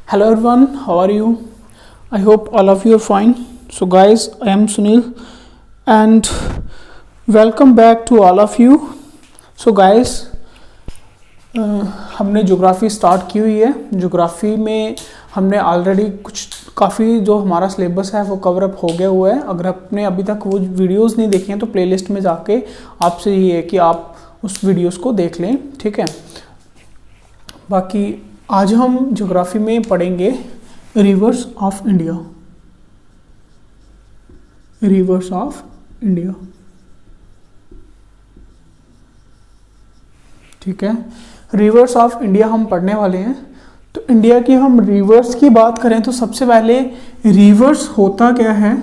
Hello everyone, how are you? I hope all of you are fine. So guys, I am Sunil and welcome back to all of you. So guys, हमने geography start की हुई है। Geography में हमने already कुछ काफ़ी जो हमारा सिलेबस है वो कवर अप हो गया हुआ है। अगर आपने अभी तक वो वीडियोस नहीं देखी हैं तो प्लेलिस्ट में जाके आपसे ये है कि आप उस वीडियोस को देख लें, ठीक है। बाकी आज हम ज्योग्राफी में पढ़ेंगे reverse of India. Reverse of India, ठीक है। रिवर्स ऑफ इंडिया हम पढ़ने वाले हैं। तो इंडिया की हम रिवर्स की बात करें तो सबसे पहले रिवर्स होता क्या है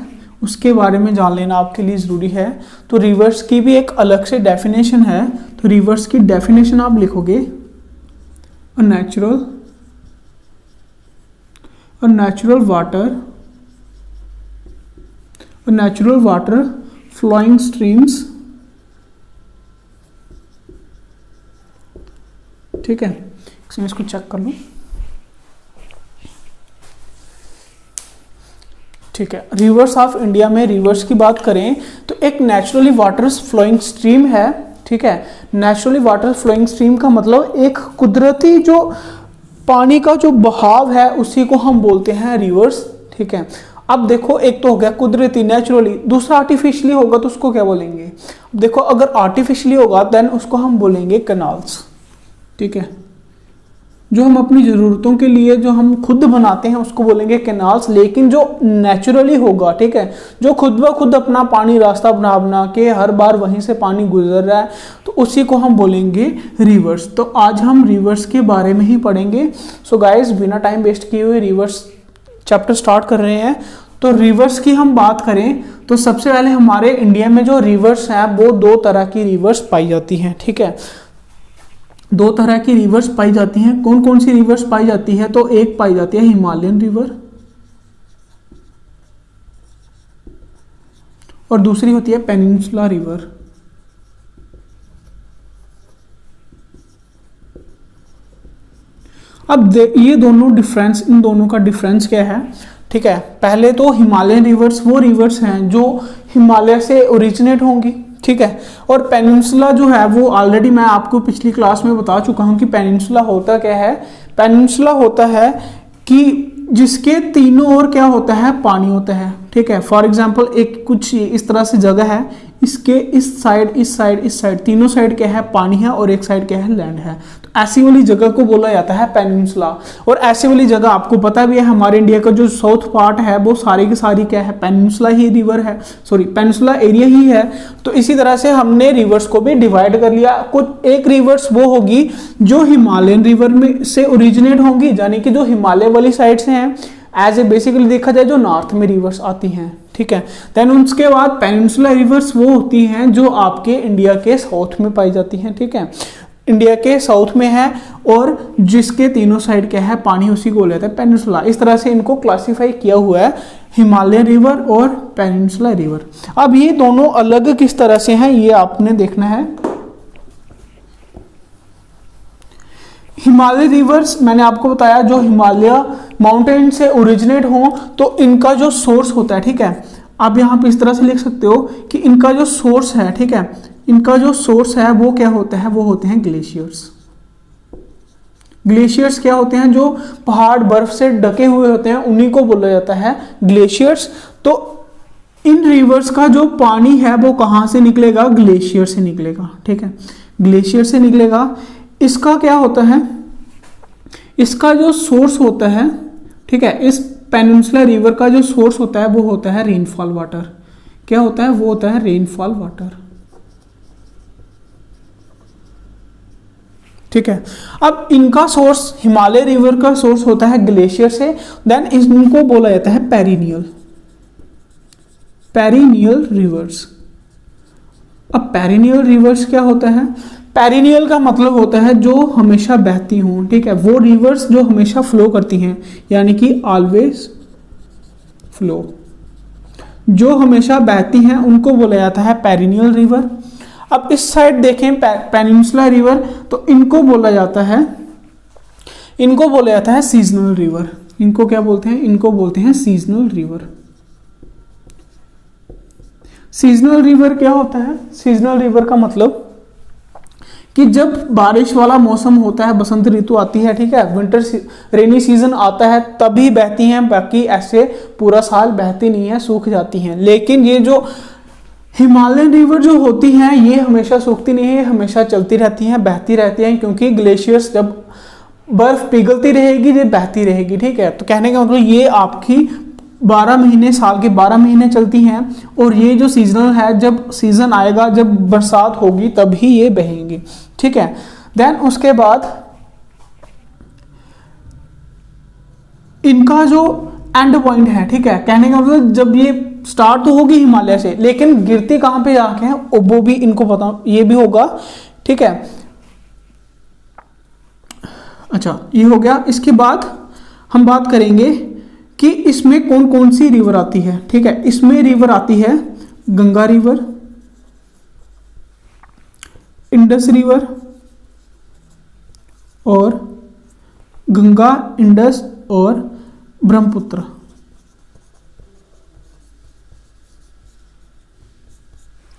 उसके बारे में जान लेना आपके लिए ज़रूरी है। तो रिवर्स की भी एक अलग से डेफिनेशन है। तो रिवर्स की डेफिनेशन आप लिखोगे a natural water flowing streams, ठीक है। इसमें इसको चेक कर लो, ठीक है। रिवर्स ऑफ इंडिया में रिवर्स की बात करें तो एक नेचुरली वाटर फ्लोइंग स्ट्रीम है, ठीक है। नेचुरली वाटर फ्लोइंग स्ट्रीम का मतलब एक कुदरती जो पानी का जो बहाव है उसी को हम बोलते हैं रिवर्स, ठीक है। अब देखो, एक तो हो गया कुदरती नेचुरली, दूसरा आर्टिफिशियली होगा तो उसको क्या बोलेंगे। देखो, अगर आर्टिफिशियली होगा देन उसको हम बोलेंगे कैनाल्स, ठीक है। जो हम अपनी ज़रूरतों के लिए जो हम खुद बनाते हैं उसको बोलेंगे कैनाल्स। लेकिन जो नेचुरली होगा, ठीक है, जो खुद ब खुद अपना पानी रास्ता बना के हर बार वहीं से पानी गुजर रहा है तो उसी को हम बोलेंगे रिवर्स। तो आज हम रिवर्स के बारे में ही पढ़ेंगे। सो गाइस, बिना टाइम वेस्ट किए हुए रिवर्स चैप्टर स्टार्ट कर रहे हैं। तो रिवर्स की हम बात करें तो सबसे पहले हमारे इंडिया में जो रिवर्स हैं वो दो तरह की रिवर्स पाई जाती हैं, ठीक है। दो तरह की रिवर्स पाई जाती हैं। कौन कौन सी रिवर्स पाई जाती है? तो एक पाई जाती है हिमालयन रिवर और दूसरी होती है पेनिनसुला रिवर। अब ये दोनों डिफरेंस, इन दोनों का डिफरेंस क्या है, ठीक है। पहले तो हिमालयन रिवर्स वो रिवर्स हैं जो हिमालय से ओरिजिनेट होंगी, ठीक है। और पेनिनसुला जो है वो ऑलरेडी मैं आपको पिछली क्लास में बता चुका हूं कि पेनिनसुला होता क्या है। पेनिनसुला होता है कि जिसके तीनों ओर क्या होता है, पानी होता है, ठीक है। फॉर एग्जांपल एक कुछ इस तरह से जगह है, इसके इस साइड तीनों साइड क्या है, पानी है और एक साइड क्या है, लैंड है। तो ऐसी वाली जगह को बोला जाता है पेनिनसुला। और ऐसी वाली जगह आपको पता भी है हमारे इंडिया का जो साउथ पार्ट है वो सारी की सारी क्या है, पेनिनसुला ही रिवर है, सॉरी पेनिनसुला एरिया ही है। तो इसी तरह से हमने रिवर्स को भी डिवाइड कर लिया। कुछ एक रिवर्स वो होगी जो हिमालयन रिवर में से ओरिजिनेट होंगी, यानी कि जो हिमालय वाली साइड से हैं। एज ए बेसिकली देखा जाए जो नॉर्थ में रिवर्स आती हैं, ठीक है। देन उसके बाद पेनिनसुला रिवर्स वो होती हैं जो आपके इंडिया के साउथ में पाई जाती हैं, ठीक है। इंडिया के साउथ में है और जिसके तीनों साइड क्या है, पानी, उसी को लेते हैं पेनिनसुला। इस तरह से इनको क्लासिफाई किया हुआ है, हिमालयन रिवर और पेनिनसुला रिवर। अब ये दोनों अलग किस तरह से हैं ये आपने देखना है। हिमालय रिवर्स मैंने आपको बताया जो हिमालय माउंटेन से ओरिजिनेट हो तो इनका जो सोर्स होता है, ठीक है। आप यहाँ पे इस तरह से लिख सकते हो कि इनका जो सोर्स है, ठीक है, इनका जो सोर्स है वो क्या होता है, वो होते हैं ग्लेशियर्स। ग्लेशियर्स क्या होते हैं, जो पहाड़ बर्फ से ढके हुए होते हैं उन्हीं को बोला जाता है ग्लेशियर्स। तो इन रिवर्स का जो पानी है वो कहाँ से निकलेगा, ग्लेशियर से निकलेगा, ठीक है, ग्लेशियर से निकलेगा। इसका क्या होता है, इसका जो सोर्स होता है, ठीक है, इस पेनिनसुला रिवर का जो सोर्स होता है वो होता है रेनफॉल वाटर। क्या होता है, वो होता है रेनफॉल वाटर, ठीक है। अब इनका सोर्स, हिमालय रिवर का सोर्स होता है ग्लेशियर से। देन इनको बोला जाता है पेरिनियल रिवर्स। अब पेरिनियल रिवर्स क्या होता है, पेरिनियल का मतलब होता है जो हमेशा बहती हों, ठीक है। वो रिवर्स जो हमेशा फ्लो करती हैं, यानी कि ऑलवेज फ्लो, जो हमेशा बहती हैं उनको बोला जाता है पेरिनियल रिवर। अब इस साइड देखें पेनिनसुला रिवर, तो इनको बोला जाता है सीजनल रिवर। इनको क्या बोलते हैं, इनको बोलते हैं सीजनल रिवर। सीजनल रिवर क्या होता है, सीजनल रिवर का मतलब कि जब बारिश वाला मौसम होता है, बसंत ऋतु आती है, ठीक है, विंटर रेनी सीजन आता है, तभी बहती हैं, बाकी ऐसे पूरा साल बहती नहीं है, सूख जाती हैं। लेकिन ये जो हिमालयन रिवर जो होती हैं ये हमेशा सूखती नहीं है, हमेशा चलती रहती हैं, बहती रहती हैं, क्योंकि ग्लेशियर्स जब बर्फ पिघलती रहेगी ये बहती रहेगी, ठीक है। तो कहने का मतलब ये आपकी 12 महीने, साल के 12 महीने चलती हैं, और ये जो सीजनल है, जब सीजन आएगा, जब बरसात होगी तभी ये बहेंगी, ठीक है। देन उसके बाद इनका जो एंड पॉइंट है, ठीक है, कहने का मतलब जब ये स्टार्ट तो होगी हिमालय से, लेकिन गिरती कहां पे जाके है वो भी इनको पता, ये भी होगा, ठीक है। अच्छा, ये हो गया। इसके बाद हम बात करेंगे कि इसमें कौन कौन सी रिवर आती है, ठीक है। इसमें रिवर आती है गंगा रिवर, इंडस रिवर, और गंगा, इंडस और ब्रह्मपुत्र।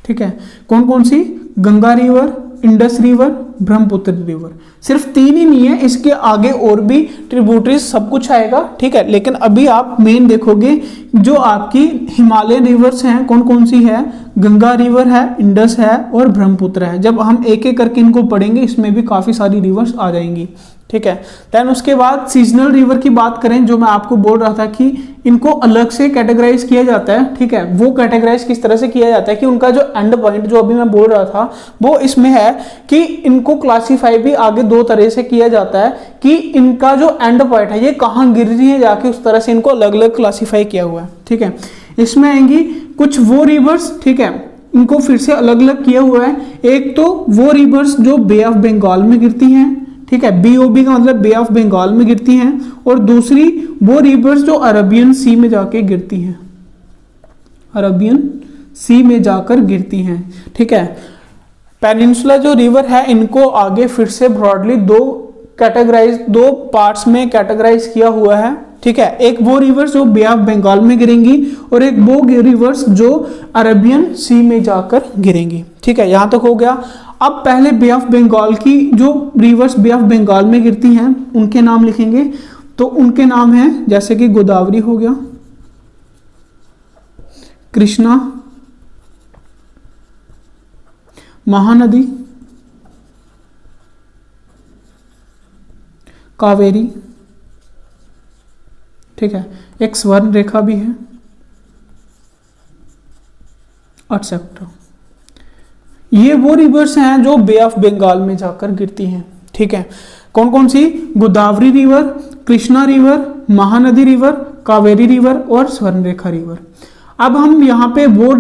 ठीक है, कौन कौन सी, Ganga river, Indus river, Brahmaputra river. सिर्फ 3 ही नहीं है, इसके आगे और भी ट्रिब्यूटरीज सब कुछ आएगा, ठीक है। लेकिन अभी आप मेन देखोगे जो आपकी हिमालयन रिवर्स हैं कौन कौन सी है, गंगा रिवर है, इंडस है और ब्रह्मपुत्र है। जब हम एक एक करके इनको पढ़ेंगे इसमें भी काफी सारी रिवर्स आ जाएंगी, ठीक है। देन उसके बाद सीजनल रिवर की बात करें, जो मैं आपको बोल रहा था कि इनको अलग से कैटेगराइज किया जाता है, ठीक है। वो कैटेगराइज किस तरह से किया जाता है कि उनका जो एंड पॉइंट, जो अभी मैं बोल रहा था, वो इसमें है कि इनको क्लासीफाई भी आगे 2 तरह से किया जाता है कि इनका जो एंड पॉइंट है ये कहाँ गिर रही है जाके, उस तरह से इनको अलग अलग क्लासीफाई किया हुआ है, ठीक है। इसमें आएंगी कुछ वो रिवर्स, ठीक है, इनको फिर से अलग अलग किया हुआ है। एक तो वो रिवर्स जो बे ऑफ बंगाल में गिरती हैं, ठीक है, BOB का मतलब बे ऑफ बंगाल में गिरती हैं, और दूसरी वो रिवर्स जो अरबियन सी में जाके गिरती हैं, अरबियन सी में जाकर गिरती हैं, ठीक है। पेनिनसुला जो रिवर है इनको आगे फिर से ब्रॉडली 2 पार्ट्स में कैटेगराइज किया हुआ है, ठीक है। एक वो रिवर्स जो बे ऑफ बंगाल में गिरेंगी और एक वो रिवर्स जो अरबियन सी में जाकर गिरेंगी, ठीक है। यहां तक हो गया। अब पहले बे ऑफ बंगाल की जो रिवर्स बे ऑफ बंगाल में गिरती हैं उनके नाम लिखेंगे। तो उनके नाम हैं जैसे कि गोदावरी हो गया, कृष्णा, महानदी, कावेरी, ठीक है। एक स्वर्ण रेखा भी है, एक्सेट्रा। ये वो रिवर्स हैं जो बे ऑफ बंगाल में जाकर गिरती हैं, ठीक है। कौन कौन सी, Godavari river, Krishna river, Mahanadi river, Kaveri river और स्वर्णरेखा रिवर। अब हम यहाँ पे वो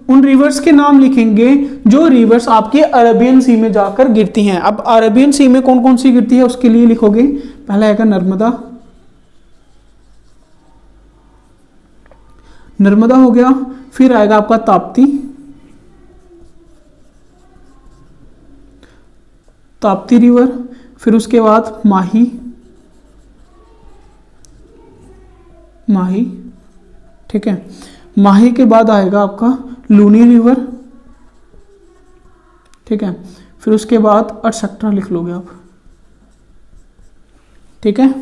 उन रिवर्स के नाम लिखेंगे जो रिवर्स आपके अरेबियन सी में जाकर गिरती हैं। अब अरेबियन सी में कौन कौन सी गिरती है उसके लिए लिखोगे, पहला आएगा नर्मदा, नर्मदा हो गया। फिर आएगा आपका ताप्ती, ताप्ती रिवर। फिर उसके बाद माही, माही, ठीक है। माही के बाद आएगा आपका लूनी रिवर, ठीक है। फिर उसके बाद एटसेट्रा लिख लोगे आप, ठीक है।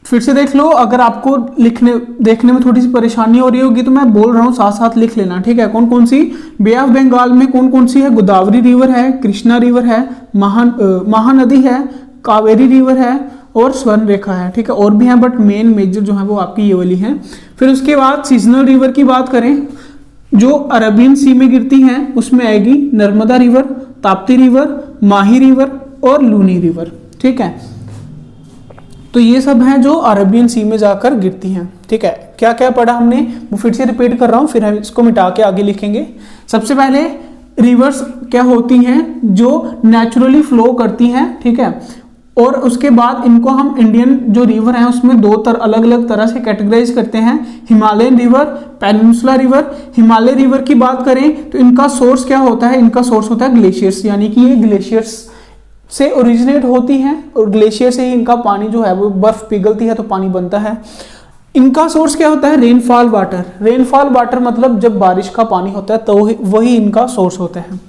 फिर से देख लो, अगर आपको लिखने देखने में थोड़ी सी परेशानी हो रही होगी तो मैं बोल रहा हूं साथ साथ लिख लेना, ठीक है। कौन कौन सी, बे ऑफ बंगाल में कौन कौन सी है, गोदावरी रिवर है, कृष्णा रिवर है, महानदी है, कावेरी रिवर है और स्वर्ण रेखा है, ठीक है। और भी हैं बट मेन मेजर जो है वो आपकी ये वाली है। फिर उसके बाद सीजनल रिवर की बात करें जो अरेबियन सी में गिरती हैं उसमें आएगी नर्मदा रिवर, ताप्ती रिवर, माही रिवर और लूनी रिवर, ठीक है। तो ये सब हैं जो अरेबियन सी में जाकर गिरती हैं, ठीक है। क्या क्या पढ़ा हमने वो फिर से रिपीट कर रहा हूं, फिर हम इसको मिटा के आगे लिखेंगे। सबसे पहले रिवर्स क्या होती हैं जो नेचुरली फ्लो करती हैं, ठीक है। और उसके बाद इनको हम इंडियन जो रिवर हैं उसमें 2 अलग अलग तरह से कैटेगराइज करते हैं, Himalayan river, peninsula river. Himalaya river की बात करें तो इनका सोर्स क्या होता है, इनका सोर्स होता है ग्लेशियर्स, यानी कि ये ग्लेशियर्स से ओरिजिनेट होती हैं और ग्लेशियर से ही इनका पानी जो है वो बर्फ पिघलती है तो पानी बनता है। इनका सोर्स क्या होता है? Rainfall water. रेनफॉल वाटर मतलब जब बारिश का पानी होता है तो वही इनका सोर्स होता है।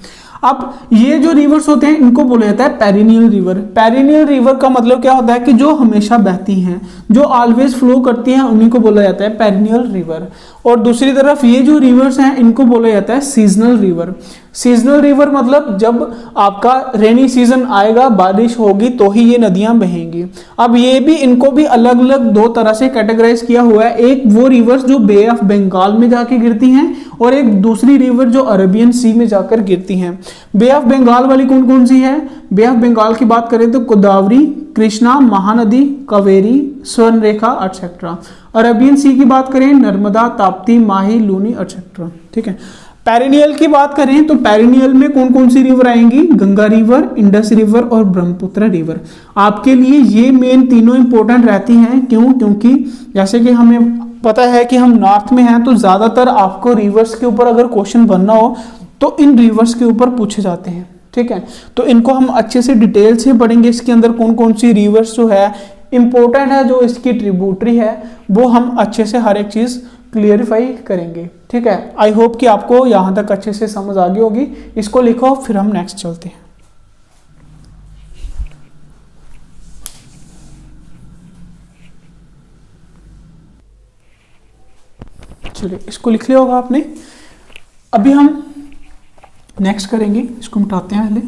अब ये जो रिवर्स होते हैं इनको बोला जाता है पेरिनियल रिवर। पेरिनियल रिवर का मतलब क्या होता है कि जो हमेशा बहती हैं, जो ऑलवेज फ्लो करती हैं, उन्हीं को बोला जाता है पेरिनियल रिवर। और दूसरी तरफ ये जो रिवर्स हैं इनको बोला जाता है सीजनल रिवर। सीजनल रिवर मतलब जब आपका रेनी सीजन आएगा, बारिश होगी तो ही ये नदियां बहेंगी। अब ये भी इनको भी अलग अलग दो तरह से कैटेगराइज किया हुआ है। एक वो रिवर्स जो बे ऑफ बंगाल में जाके गिरती हैं और एक दूसरी रिवर जो अरेबियन सी में जाकर गिरती हैं। बे ऑफ बंगाल वाली कौन कौन सी है? बे ऑफ बंगाल की बात करें तो गोदावरी, कृष्णा, महानदी, कावेरी, स्वर्णरेखा एटसेट्रा। अरेबियन सी की बात करें नर्मदा, ताप्ती, माही, लूनी एटसेट्रा। ठीक है। पेरिनियल की बात करें तो पेरिनियल में कौन कौन सी रिवर आएंगी? गंगा रिवर, इंडस रिवर और ब्रह्मपुत्र रिवर। आपके लिए ये मेन तीनों इंपॉर्टेंट रहती हैं। क्यों? क्योंकि जैसे कि हमें पता है कि हम नॉर्थ में हैं तो ज्यादातर आपको रिवर्स के ऊपर अगर क्वेश्चन बनना हो तो इन रिवर्स के ऊपर पूछे जाते हैं। ठीक है, तो इनको हम अच्छे से डिटेल से पढ़ेंगे। इसके अंदर कौन कौन सी रिवर्स जो है इंपॉर्टेंट है, जो इसकी ट्रिब्यूटरी है, वो हम अच्छे से हर एक चीज क्लियरिफाई करेंगे। ठीक है, आई होप कि आपको यहां तक अच्छे से समझ आ गई होगी। इसको लिखो, फिर हम नेक्स्ट चलते हैं। चलिए, इसको लिख लिया होगा आपने। अभी हम नेक्स्ट करेंगे, इसको मिटाते हैं पहले।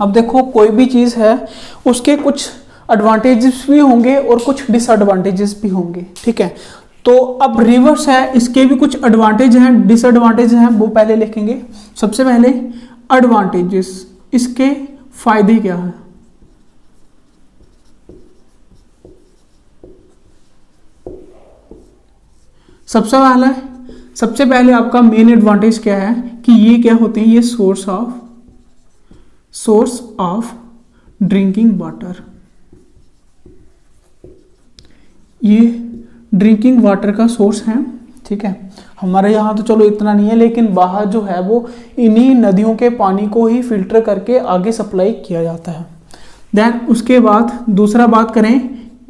अब देखो, कोई भी चीज है उसके कुछ एडवांटेजेस भी होंगे और कुछ डिसएडवांटेजेस भी होंगे। ठीक है, तो अब रिवर्स है, इसके भी कुछ एडवांटेज हैं, डिसएडवांटेज हैं, वो पहले लिखेंगे। सबसे पहले एडवांटेजेस, इसके फायदे क्या है। सबसे पहले आपका मेन एडवांटेज क्या है कि ये क्या होते हैं? ये सोर्स ऑफ ड्रिंकिंग वाटर। ये ड्रिंकिंग वाटर का सोर्स है। ठीक है, हमारे यहाँ तो चलो इतना नहीं है, लेकिन बाहर जो है वो इन्हीं नदियों के पानी को ही फिल्टर करके आगे सप्लाई किया जाता है। देन उसके बाद दूसरा बात करें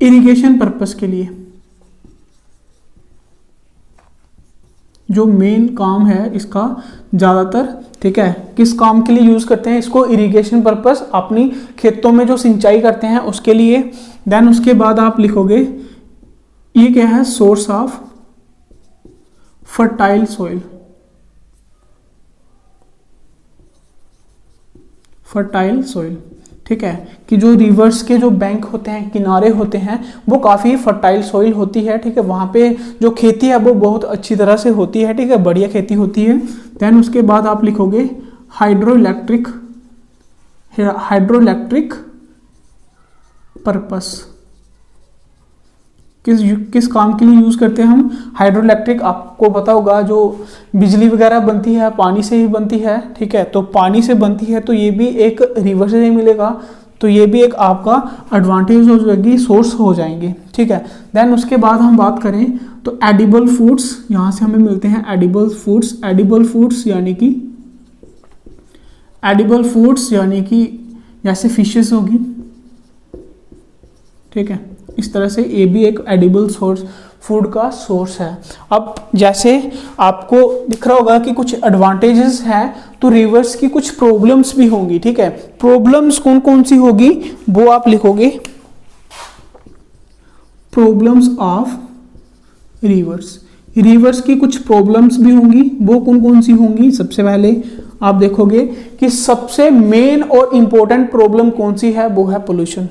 इरिगेशन पर्पस के लिए, जो मेन काम है इसका ज़्यादातर, ठीक है, किस काम के लिए यूज़ करते हैं इसको? इरिगेशन पर्पस, अपनी खेतों में जो सिंचाई करते हैं उसके लिए। देन उसके बाद आप लिखोगे ये क्या है? Source of fertile soil. Fertile soil, ठीक है, कि जो रिवर्स के जो बैंक होते हैं, किनारे होते हैं, वो काफ़ी फर्टाइल सॉइल होती है। ठीक है, वहाँ पे जो खेती है वो बहुत अच्छी तरह से होती है। ठीक है, बढ़िया खेती होती है। देन उसके बाद आप लिखोगे हाइड्रोइलेक्ट्रिक पर्पस। किस काम के लिए यूज़ करते हैं हम? हाइड्रोइलेक्ट्रिक, आपको पता होगा जो बिजली वगैरह बनती है पानी से ही बनती है। ठीक है, तो पानी से बनती है तो ये भी एक रिवर से ही मिलेगा, तो ये भी एक आपका एडवांटेज हो जाएगी, सोर्स हो जाएंगे। ठीक है, देन उसके बाद हम बात करें तो एडिबल फूड्स, यहाँ से हमें मिलते हैं एडिबल फूड्स। एडिबल फूड्स यानी कि जैसे फिशेस होगी। ठीक है, इस तरह से ये भी एक एडिबल सोर्स, फूड का सोर्स है। अब जैसे आपको दिख रहा होगा कि कुछ एडवांटेजेस हैं, तो रिवर्स की कुछ प्रॉब्लम्स भी होंगी। ठीक है, प्रॉब्लम्स कौन कौन सी होगी वो आप लिखोगे, प्रॉब्लम्स ऑफ रिवर्स की कुछ प्रॉब्लम्स भी होंगी। वो कौन कौन सी होंगी? सबसे पहले आप देखोगे कि सबसे मेन और इंपॉर्टेंट प्रॉब्लम कौन सी है? वो है पोल्यूशन।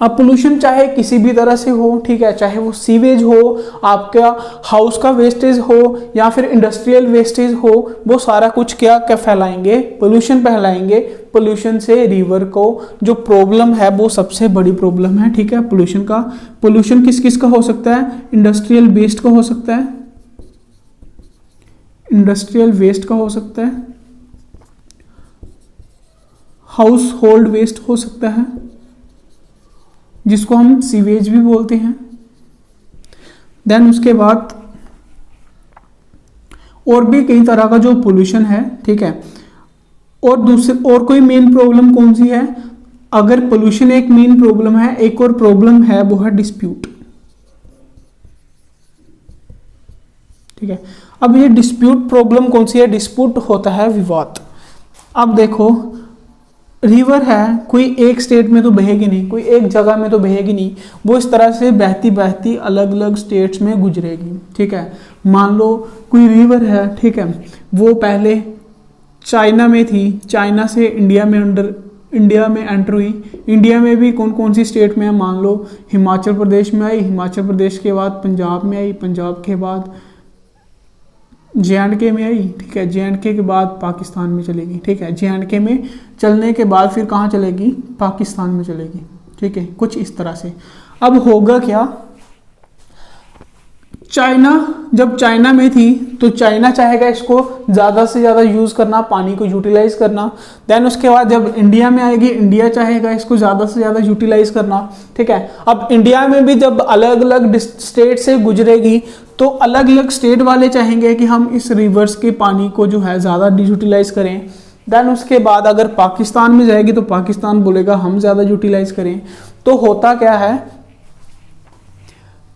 अब पोल्यूशन चाहे किसी भी तरह से हो, ठीक है, चाहे वो सीवेज हो, आपका हाउस का वेस्टेज हो, या फिर इंडस्ट्रियल वेस्टेज हो, वो सारा कुछ क्या फैलाएंगे? पोल्यूशन फैलाएंगे। पोल्यूशन से रिवर को जो प्रॉब्लम है वो सबसे बड़ी प्रॉब्लम है। ठीक है, पोल्यूशन किस किस का हो सकता है? इंडस्ट्रियल वेस्ट का हो सकता है, इंडस्ट्रियल वेस्ट का हो सकता है, हाउस होल्ड वेस्ट हो सकता है जिसको हम सीवेज भी बोलते हैं। देन उसके बाद और भी कई तरह का जो पोल्यूशन है, ठीक है। और कोई मेन प्रॉब्लम कौन सी है? अगर पोल्यूशन एक मेन प्रॉब्लम है, एक और प्रॉब्लम है वो है डिस्प्यूट, ठीक है। अब ये डिस्प्यूट प्रॉब्लम कौन सी है? डिस्प्यूट होता है विवाद। अब देखो रिवर है, कोई एक स्टेट में तो बहेगी नहीं, कोई एक जगह में तो बहेगी नहीं, वो इस तरह से बहती बहती अलग अलग स्टेट्स में गुजरेगी, ठीक है। मान लो कोई रिवर है, ठीक है, वो पहले चाइना में थी, चाइना से इंडिया में एंटर हुई। इंडिया में भी कौन कौन सी स्टेट में है? मान लो हिमाचल प्रदेश में आई, हिमाचल प्रदेश के बाद पंजाब में आई, पंजाब के बाद JNK में आई, ठीक है, JNK के बाद पाकिस्तान में चलेगी, ठीक है। JNK में चलने के बाद फिर कहाँ चलेगी? पाकिस्तान में चलेगी, ठीक है, कुछ इस तरह से। अब होगा क्या? जब चाइना में थी तो चाइना चाहेगा इसको ज़्यादा से ज़्यादा यूज़ करना, पानी को यूटिलाइज करना। देन उसके बाद जब इंडिया में आएगी, इंडिया चाहेगा इसको ज़्यादा से ज़्यादा यूटिलाइज करना, ठीक है। अब इंडिया में भी जब अलग अलग स्टेट से गुजरेगी तो अलग अलग स्टेट वाले चाहेंगे कि हम इस रिवर्स के पानी को जो है ज़्यादा यूटिलाइज करें। देन उसके बाद अगर पाकिस्तान में जाएगी तो पाकिस्तान बोलेगा हम ज़्यादा यूटिलाइज करें। तो होता क्या है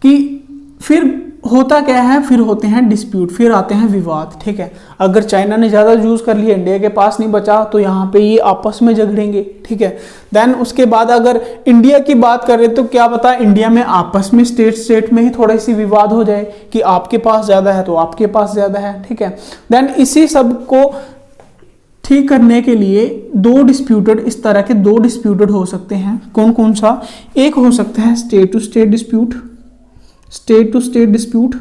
कि फिर होते हैं डिस्प्यूट, फिर आते हैं विवाद, ठीक है। अगर चाइना ने ज़्यादा यूज़ कर लिया, इंडिया के पास नहीं बचा, तो यहाँ पे ये आपस में झगड़ेंगे, ठीक है। देन उसके बाद अगर इंडिया की बात करें तो क्या पता इंडिया में आपस में स्टेट में ही थोड़ी सी विवाद हो जाए कि आपके पास ज़्यादा है तो आपके पास ज़्यादा है, ठीक है। देन इसी सब को ठीक करने के लिए इस तरह के दो डिस्प्यूटेड हो सकते हैं। कौन कौन सा? एक हो सकता है स्टेट टू स्टेट डिस्प्यूट,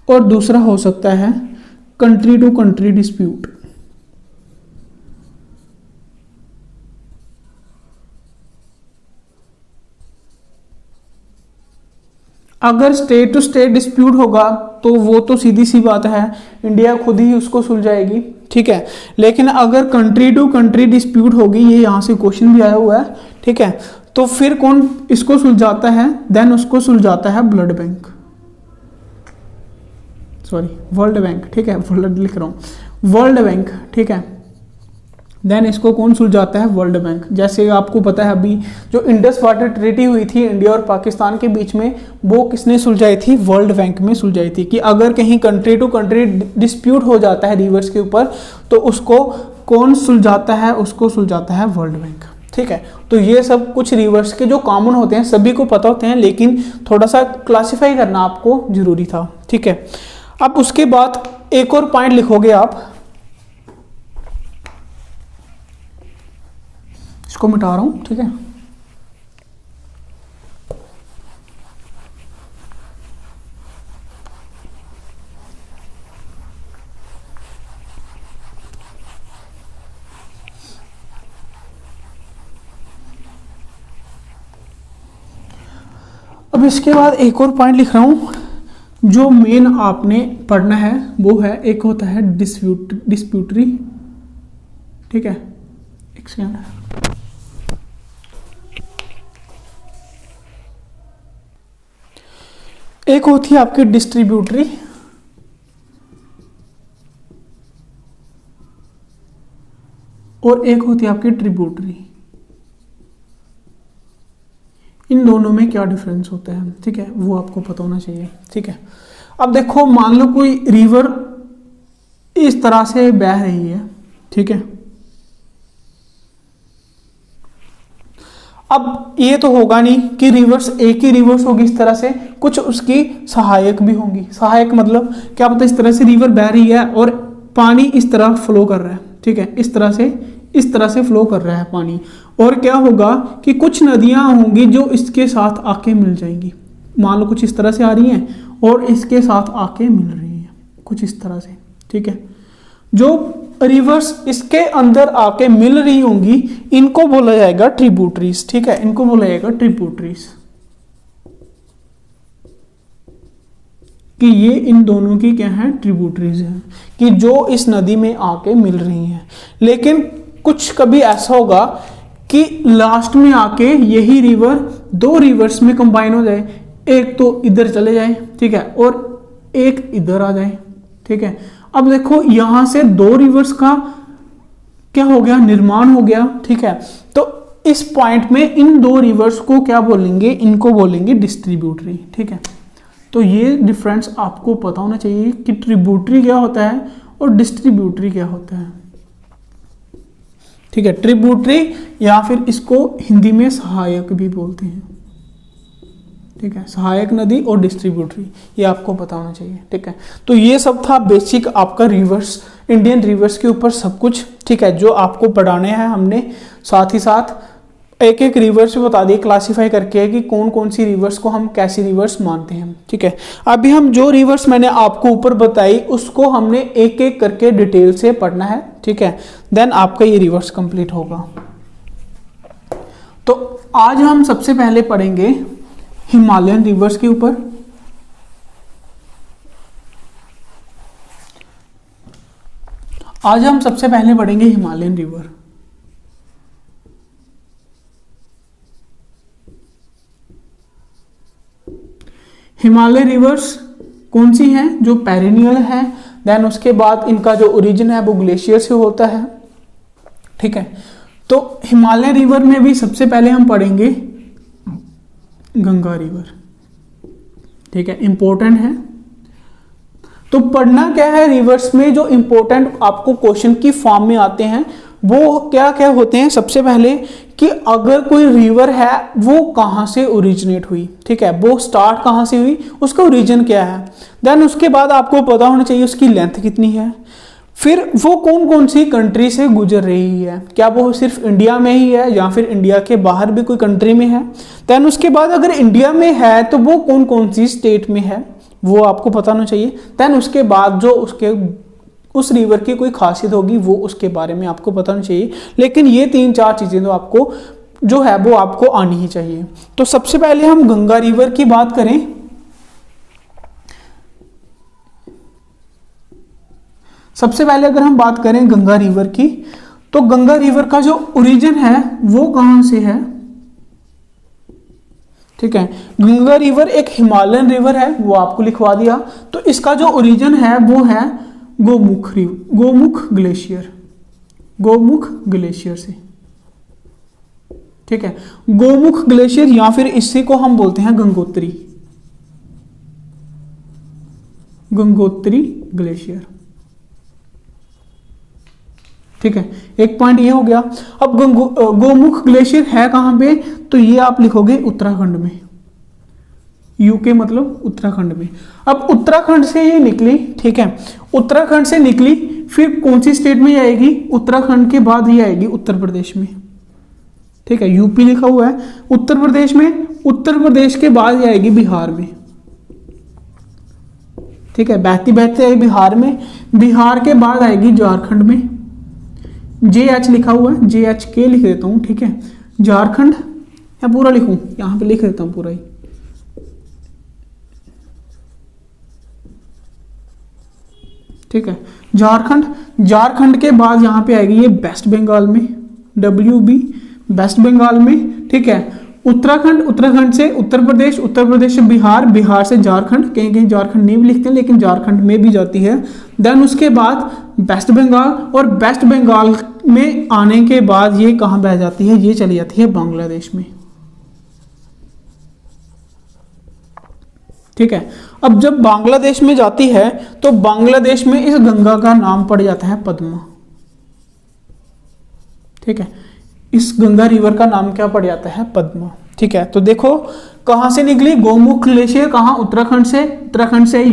और दूसरा हो सकता है कंट्री टू कंट्री डिस्प्यूट। अगर स्टेट टू स्टेट डिस्प्यूट होगा तो वो तो सीधी सी बात है, इंडिया खुद ही उसको सुलझाएगी, ठीक है। लेकिन अगर कंट्री टू कंट्री डिस्प्यूट होगी, ये यहां से क्वेश्चन भी आया हुआ है, ठीक है, तो फिर कौन इसको सुलझाता है? देन उसको सुलझाता है वर्ल्ड बैंक, ठीक है, वर्ल्ड लिख रहा हूं, वर्ल्ड बैंक, ठीक है। देन इसको कौन सुलझाता है? World bank. जैसे आपको पता है अभी जो इंडस वाटर ट्रीटी हुई थी इंडिया और पाकिस्तान के बीच में, वो किसने सुलझाई थी? वर्ल्ड बैंक में सुलझाई थी। कि अगर कहीं कंट्री टू कंट्री डिस्प्यूट हो जाता है रिवर्स के ऊपर तो उसको कौन सुलझाता है? उसको सुलझाता है वर्ल्ड बैंक, ठीक है। तो ये सब कुछ रिवर्स के जो कॉमन होते हैं सभी को पता होते हैं, लेकिन थोड़ा सा क्लासिफाई करना आपको जरूरी था, ठीक है। अब उसके बाद एक और पॉइंट लिखोगे आप, इसको मिटा रहा हूं, ठीक है। अब इसके बाद एक और पॉइंट लिख रहा हूं जो मेन आपने पढ़ना है, वो है एक होता है डिस्प्यूटरी, ठीक है। एक सेकंड, एक होती है आपकी डिस्ट्रीब्यूटरी और एक होती है आपकी ट्रिब्यूटरी। इन दोनों में क्या डिफरेंस होता है, ठीक है, वो आपको पता होना चाहिए, ठीक है। अब देखो मान लो कोई रिवर इस तरह से बह रही है, ठीक है। अब ये तो होगा नहीं कि रिवर्स एक ही रिवर्स होगी इस तरह से, कुछ उसकी सहायक भी होंगी। सहायक मतलब क्या पता इस तरह से रिवर बह रही है और पानी इस तरह फ्लो कर रहा है, ठीक है, इस तरह से फ्लो कर रहा है पानी। और क्या होगा कि कुछ नदियां होंगी जो इसके साथ आके मिल जाएंगी। मान लो कुछ इस तरह से आ रही हैं और इसके साथ आके मिल रही हैं, कुछ इस तरह से, ठीक है। जो रिवर्स इसके अंदर आके मिल रही होंगी इनको बोला जाएगा ट्रिब्यूटरीज, ठीक है, इनको बोला जाएगा ट्रिब्यूटरीज। कि ये इन दोनों की क्या है, ट्रिब्यूटरीज हैं, कि जो इस नदी में आके मिल रही हैं। लेकिन कुछ कभी ऐसा होगा कि लास्ट में आके यही रिवर दो रिवर्स में कंबाइन हो जाए, एक तो इधर चले जाए, ठीक है, और एक इधर आ जाए, ठीक है। अब देखो यहां से दो रिवर्स का क्या हो गया, निर्माण हो गया, ठीक है। तो इस पॉइंट में इन दो रिवर्स को क्या बोलेंगे, इनको बोलेंगे डिस्ट्रीब्यूटरी, ठीक है। तो ये डिफरेंस आपको पता होना चाहिए कि ट्रिब्यूटरी क्या होता है और डिस्ट्रीब्यूटरी क्या होता है, ठीक है। ट्रिब्यूटरी या फिर इसको हिंदी में सहायक भी बोलते हैं, ठीक है, सहायक नदी और डिस्ट्रीब्यूटरी, ये आपको पता होना चाहिए, ठीक है। तो ये सब था बेसिक आपका रिवर्स, इंडियन रिवर्स के ऊपर सब कुछ, ठीक है, जो आपको पढ़ाने हैं हमने। साथ ही साथ एक एक रिवर्स भी बता दिए क्लासीफाई करके कि कौन कौन सी रिवर्स को हम कैसी रिवर्स मानते हैं, ठीक है। अभी हम जो रिवर्स मैंने आपको ऊपर बताई उसको हमने एक एक करके डिटेल से पढ़ना है, ठीक है, देन आपका ये रिवर्स कंप्लीट होगा। तो आज हम सबसे पहले पढ़ेंगे हिमालयन रिवर्स के ऊपर। आज हम सबसे पहले पढ़ेंगे हिमालयन रिवर। हिमालय रिवर्स कौन सी हैं, जो पेरिनियल है, देन उसके बाद इनका जो ओरिजिन है वो ग्लेशियर से होता है, ठीक है। तो हिमालय रिवर में भी सबसे पहले हम पढ़ेंगे गंगा रिवर, ठीक है, इंपॉर्टेंट है। तो पढ़ना क्या है, रिवर्स में जो इंपॉर्टेंट आपको क्वेश्चन की फॉर्म में आते हैं वो क्या क्या होते हैं। सबसे पहले कि अगर कोई रिवर है वो कहां से ओरिजिनेट हुई, ठीक है, वो स्टार्ट कहां से हुई, उसका ओरिजिन क्या है। देन उसके बाद आपको पता होना चाहिए उसकी लेंथ कितनी है, फिर वो कौन कौन सी कंट्री से गुजर रही है, क्या वो सिर्फ इंडिया में ही है या फिर इंडिया के बाहर भी कोई कंट्री में है। देन उसके बाद अगर इंडिया में है तो वो कौन कौन सी स्टेट में है, वो आपको पता होना चाहिए। देन उसके बाद जो उसके उस रिवर की कोई खासियत होगी वो उसके बारे में आपको पता होना चाहिए। लेकिन ये तीन चार चीजें तो आपको जो है वो आपको आनी ही चाहिए। तो सबसे पहले हम गंगा रिवर की बात करें। सबसे पहले अगर हम बात करें गंगा रिवर की, तो गंगा रिवर का जो ओरिजिन है वो कहां से है, ठीक है। गंगा रिवर एक हिमालयन रिवर है, वो आपको लिखवा दिया। तो इसका जो ओरिजिन है वो है गोमुख ग्लेशियर से, ठीक है। गोमुख ग्लेशियर या फिर इसी को हम बोलते हैं गंगोत्री ग्लेशियर, ठीक है। एक पॉइंट ये हो गया। अब गोमुख ग्लेशियर है कहां पे, तो ये आप लिखोगे उत्तराखंड में, यूके मतलब उत्तराखंड में। अब उत्तराखंड से ये निकली, ठीक है, उत्तराखंड से निकली, फिर कौन सी स्टेट में जाएगी, उत्तराखंड के बाद ये आएगी उत्तर प्रदेश में, ठीक है, यूपी लिखा हुआ है उत्तर प्रदेश में, उत्तर प्रदेश के बाद आएगी बिहार में, ठीक है, बहती बहती आएगी बिहार में, बिहार के बाद आएगी झारखंड में, JH लिखा हुआ है, JHK लिख देता हूं, ठीक है, झारखंड, या पूरा लिखूं, यहां पे लिख देता हूं पूरा ही, ठीक है, झारखंड के बाद यहां पे आएगी ये वेस्ट बंगाल में, WB वेस्ट बंगाल में, ठीक है। उत्तराखंड से उत्तर प्रदेश से बिहार, बिहार से झारखंड, कहीं कहीं झारखंड नहीं भी लिखते हैं लेकिन झारखंड में भी जाती है। देन उसके बाद वेस्ट बंगाल, और वेस्ट बंगाल में आने के बाद ये कहां बह जाती है, ये चली जाती है बांग्लादेश में, ठीक है। अब जब बांग्लादेश में जाती है तो बांग्लादेश में इस गंगा का नाम पड़ जाता है पद्मा, ठीक है, इस गंगा रिवर का नाम क्या पड़ जाता है, पद्मा, ठीक है। तो देखो कहां से निकली, गोमुख ग्लेशियर कहां, उत्तराखंड से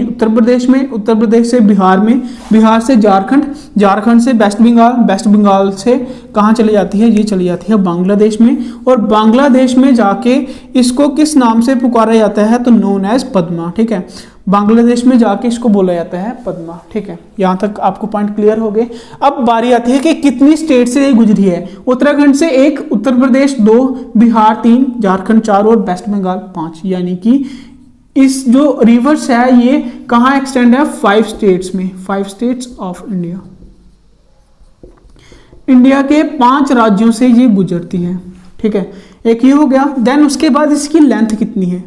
उत्तर प्रदेश में, उत्तर प्रदेश से बिहार में, बिहार से झारखंड, झारखंड से वेस्ट बंगाल, वेस्ट बंगाल से कहां चली जाती है, ये चली जाती है बांग्लादेश में, और बांग्लादेश में जाके इसको किस नाम से पुकारा जाता है, तो नोन एज पद्मा, ठीक है, बांग्लादेश में जाके इसको बोला जाता है पद्मा, ठीक है। यहां तक आपको पॉइंट क्लियर हो गए। अब बारी आती है कि कितनी स्टेट से ये गुजरी है, उत्तराखंड से 1, उत्तर प्रदेश 2, बिहार 3, झारखंड 4 और वेस्ट बंगाल 5, यानी कि इस जो रिवर्स है ये कहाँ एक्सटेंड है, 5 स्टेट्स में, 5 स्टेट्स ऑफ इंडिया। इंडिया के 5 राज्यों से ये गुजरती है, ठीक है, एक ये हो गया। देन उसके बाद इसकी लेंथ कितनी है,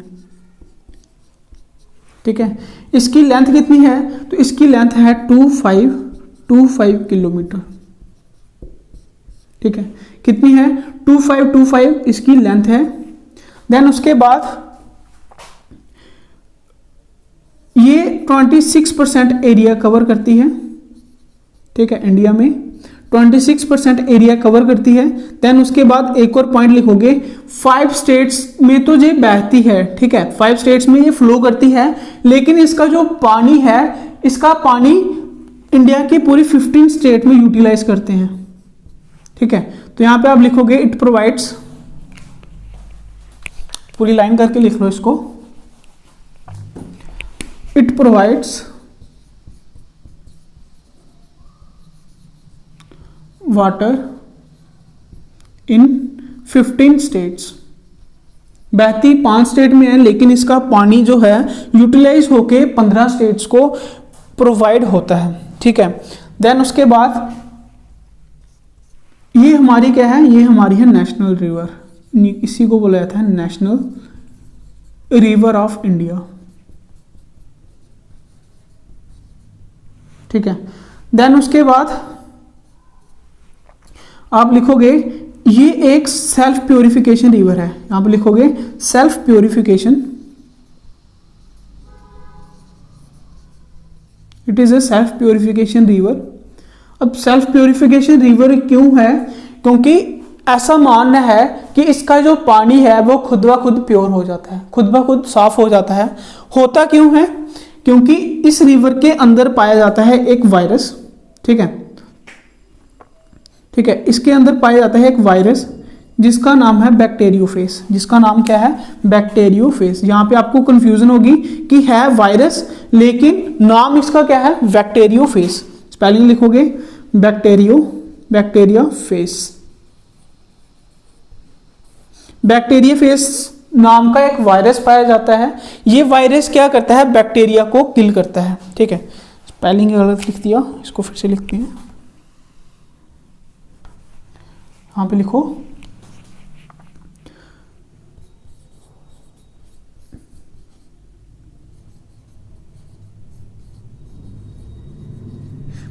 ठीक है, इसकी लेंथ कितनी है, तो इसकी लेंथ है 2525 किलोमीटर, ठीक है, कितनी है 2525 इसकी लेंथ है। देन उसके बाद ये 26% एरिया कवर करती है, ठीक है, इंडिया में 26% एरिया कवर करती है। देन उसके बाद एक और पॉइंट लिखोगे, 5 स्टेट्स में तो ये बहती है, ठीक है, 5 स्टेट्स में ये फ्लो करती है, लेकिन इसका जो पानी है, इसका पानी इंडिया की पूरी 15 स्टेट में यूटिलाइज करते हैं, ठीक है। तो यहां पे आप लिखोगे इट प्रोवाइड्स, पूरी लाइन करके लिख लो इसको, it provides water in 15 states. बहती 5 स्टेट में है, लेकिन इसका पानी जो है यूटिलाइज होके 15 स्टेट्स को प्रोवाइड होता है, ठीक है। देन उसके बाद ये हमारी क्या है, ये हमारी है नेशनल रिवर, इसी को बोला जाता है नेशनल रिवर ऑफ इंडिया, ठीक है। देन उसके बाद आप लिखोगे ये एक सेल्फ प्योरिफिकेशन रिवर है, यहां पर लिखोगे self purification, it is a self purification river. अब सेल्फ प्योरिफिकेशन रिवर क्यों है, क्योंकि ऐसा मानना है कि इसका जो पानी है वो खुद ब खुद प्योर हो जाता है, खुद ब खुद साफ हो जाता है। होता क्यों है, क्योंकि इस रिवर के अंदर पाया जाता है एक वायरस, ठीक है, ठीक है, इसके अंदर पाया जाता है एक वायरस जिसका नाम है बैक्टीरियोफेज, जिसका नाम क्या है, बैक्टीरियोफेज। यहां पे आपको कंफ्यूजन होगी कि है वायरस लेकिन नाम इसका क्या है, बैक्टीरियोफेज। स्पेलिंग लिखोगे बैक्टीरियोफेज। बैक्टीरियोफेज नाम का एक वायरस पाया जाता है। ये वायरस क्या करता है, बैक्टीरिया को किल करता है, ठीक है। स्पेलिंग गलत लिख दिया, इसको फिर से लिखते हैं, यहां पे लिखो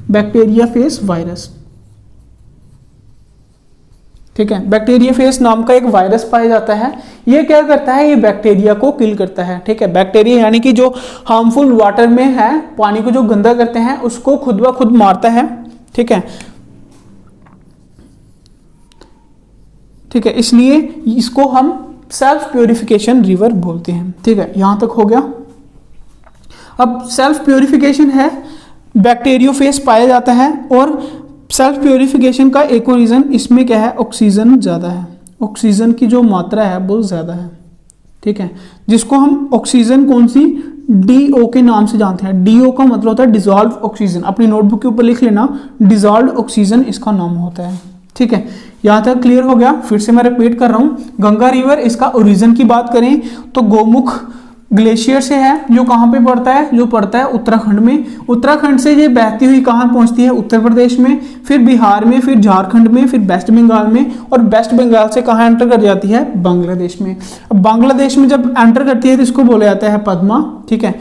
बैक्टीरियोफेज वायरस, ठीक है। बैक्टीरियोफेज नाम का एक वायरस पाया जाता है। ये क्या करता है, ये बैक्टीरिया को किल करता है, ठीक है। बैक्टीरिया यानी कि जो हार्मफुल वाटर में है, पानी को जो गंदा करते हैं उसको खुद ब खुद मारता है, ठीक है, ठीक है। इसलिए इसको हम सेल्फ प्योरिफिकेशन रिवर बोलते हैं, ठीक है। यहां तक हो गया। अब सेल्फ प्योरिफिकेशन है, बैक्टीरियोफेज पाया जाता है, और सेल्फ प्योरिफिकेशन का एक और रीजन इसमें क्या है, ऑक्सीजन ज्यादा है, ऑक्सीजन की जो मात्रा है वो ज्यादा है, ठीक है, जिसको हम ऑक्सीजन कौन सी, DO के नाम से जानते हैं। DO का मतलब होता है डिजॉल्व ऑक्सीजन, अपनी नोटबुक के ऊपर लिख लेना, डिजॉल्व ऑक्सीजन इसका नाम होता है, ठीक है। यहां तक क्लियर हो गया। फिर से मैं रिपीट कर रहा हूं, गंगा रिवर, इसका ओरिजिन की बात करें तो गोमुख ग्लेशियर से है, जो कहां पे पड़ता है, जो पड़ता है उत्तराखंड में। उत्तराखंड से ये बहती हुई कहां पहुंचती है, उत्तर प्रदेश में, फिर बिहार में, फिर झारखंड में, फिर वेस्ट बंगाल में, और वेस्ट बंगाल से कहां एंटर कर जाती है, बांग्लादेश में। अब बांग्लादेश में जब एंटर करती है तो इसको बोला जाता है पद्मा, ठीक है।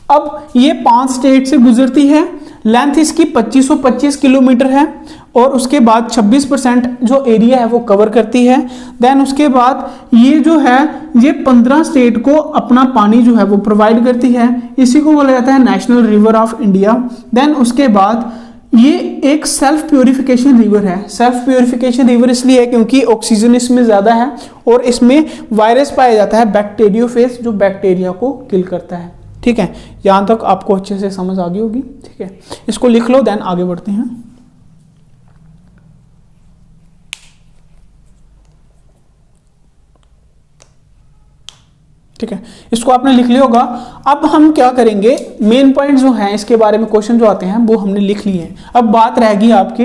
अब ये 5 स्टेट से गुजरती है, लेंथ इसकी 2525 किलोमीटर है, और उसके बाद 26% जो एरिया है वो कवर करती है। देन उसके बाद ये जो है ये 15 स्टेट को अपना पानी जो है वो प्रोवाइड करती है, इसी को बोला जाता है national river of India. Then उसके बाद ये एक सेल्फ प्योरिफिकेशन रिवर है। सेल्फ प्योरिफिकेशन रिवर इसलिए है क्योंकि ऑक्सीजन इसमें ज्यादा है, और इसमें वायरस पाया जाता है बैक्टीरियोफेज, जो बैक्टीरिया को किल करता है, ठीक है। यहां तक आपको अच्छे से समझ आ गई होगी, ठीक है। इसको लिख लो, देन आगे बढ़ते हैं। ठीक है, इसको आपने लिख लिया होगा। अब हम क्या करेंगे, मेन पॉइंट जो हैं इसके बारे में क्वेश्चन जो आते हैं वो हमने लिख लिए हैं। अब बात रहेगी आपकी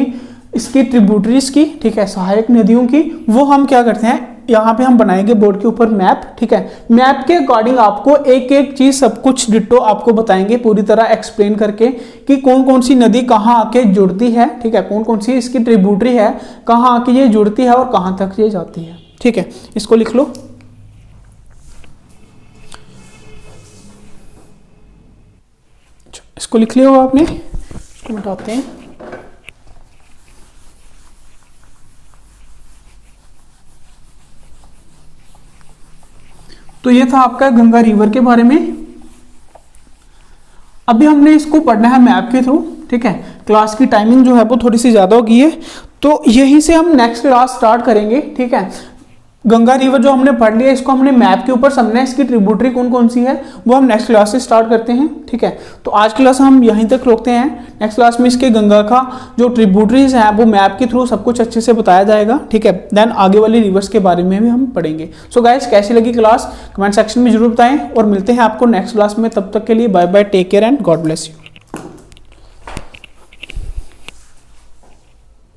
इसकी ट्रिब्यूटरीज की, ठीक है, सहायक नदियों की। वो हम क्या करते हैं, यहाँ पे हम बनाएंगे बोर्ड के ऊपर मैप, ठीक है। मैप के अकॉर्डिंग आपको एक एक चीज सब कुछ डिट्टो आपको बताएंगे पूरी तरह एक्सप्लेन करके कि कौन कौन सी नदी कहाँ आके जुड़ती है, ठीक है, कौन कौन सी इसकी ट्रिब्यूटरी है, कहाँ आके ये जुड़ती है और कहाँ तक ये जाती है, ठीक है। इसको लिख लो। इसको लिख लिया होगा आपने, इसको मिटाते हैं। तो ये था आपका गंगा रिवर के बारे में। अभी हमने इसको पढ़ना है मैप के थ्रू, ठीक है। क्लास की टाइमिंग जो है वो थोड़ी सी ज्यादा हो गई है, तो यहीं से हम नेक्स्ट क्लास स्टार्ट करेंगे, ठीक है। गंगा रिवर जो हमने पढ़ लिया, इसको हमने मैप के ऊपर समझना है, इसकी ट्रिब्यूटरी कौन कौन सी है वो हम नेक्स्ट क्लास से स्टार्ट करते हैं, ठीक है। तो आज क्लास हम यहीं तक रोकते हैं। नेक्स्ट क्लास में इसके गंगा का जो ट्रिब्यूटरीज हैं वो मैप के थ्रू सब कुछ अच्छे से बताया जाएगा, ठीक है। देन आगे वाली रिवर्स के बारे में भी हम पढ़ेंगे। सो गाइस, कैसी लगी क्लास कमेंट सेक्शन में जरूर बताएं और मिलते हैं आपको नेक्स्ट क्लास में। तब तक के लिए bye bye, take care and God bless you.